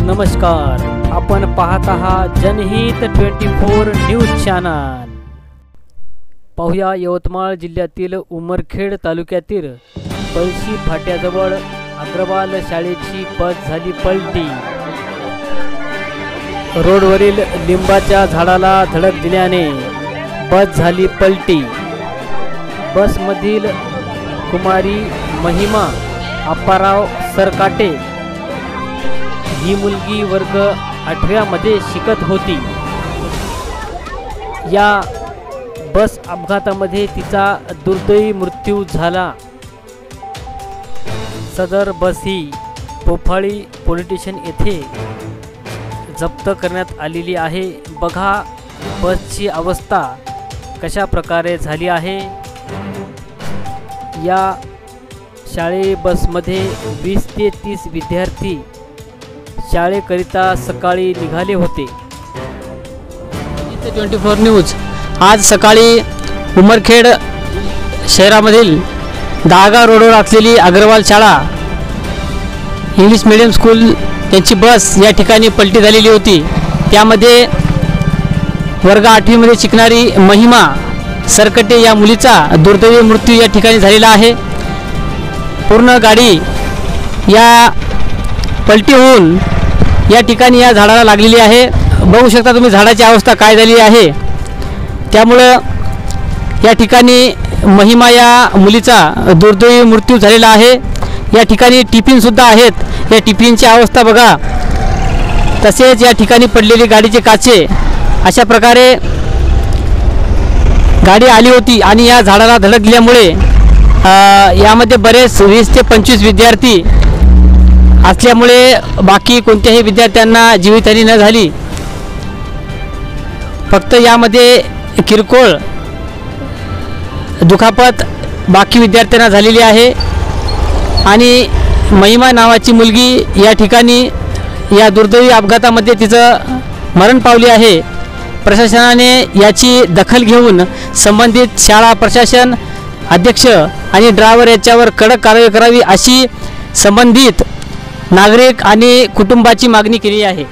नमस्कार, आपण पाहत आहात जनहित 24 न्यूज चॅनल। पाहूया यवतमाळ जिल्ह्यातील उमरखेड तालुक्यातील पळशी फाट्याजवळ अग्रवाल शाळेची बस झाली पलटी। रोडवरील लिंबाच्या झाडाला धडक दिल्याने बस झाली पलटी। बसमधील कुमारी महिमा अप्पाराव सरकाटे ही मुलगी वर्ग 8व्या मध्ये शिकत होती। या बस अपघातामध्ये तिचा दुर्दैवी मृत्यू झाला। सदर बस ही पोफाळी पोलीस स्टेशन येथे जप्त करण्यात आलेली आहे। बघा बसची अवस्था कशा प्रकारे झाली आहे। या शाळे बसमध्ये 20 ते 30 विद्यार्थी शाळेकरिता सकाळी निघाले होते। 24 न्यूज आज सकाळी उमरखेड शहरामधील दहागा रोडवर असलेली अग्रवाल शाळा इंग्लिश मीडियम स्कूल यांची बस या ठिकाणी पलटी झालेली होती। त्यामध्ये वर्ग 8वी मध्ये शिकणारी महिमा सरकटे या मुलीचा दुर्दैवी मृत्यू या ठिकाणी झालेला आहे। पूर्ण गाडी या पलटी होऊन या ठिकाणी या झाडाला लागलेली आहे। बघू शकता तुम्ही झाडाची अवस्था काय झाली आहे। त्यामुळं या ठिकाणी महिमा या मुलीचा दुर्दैवी मृत्यू झालेला आहे। या ठिकाणी टिफिन सुद्धा आहेत। या टिफिनची अवस्था बघा। तसेच या ठिकाणी पडलेली गाडीचे काचे अशा प्रकारे गाडी आली होती आणि या झाडाला धडक दिल्यामुळे यामध्ये बरेच 20 ते 25 विद्यार्थी असल्यामुळे बाकी कोणत्याही विद्यार्थ्यांना जीवितहानी न झाली। फक्त यामध्ये किरकोळ दुखापत बाकी विद्यार्थ्यांना झालेली आहे आणि महिमा नावाची मुलगी या ठिकाणी या दुर्दैवी अपघातामध्ये तिचं मरण पावली आहे। प्रशासनाने याची दखल घेऊन संबंधित शाळा प्रशासन अध्यक्ष आणि ड्रायव्हर याच्यावर कडक कारवाई करावी अशी संबंधित नागरिक आणि कुटुंबाची मागणी केली आहे।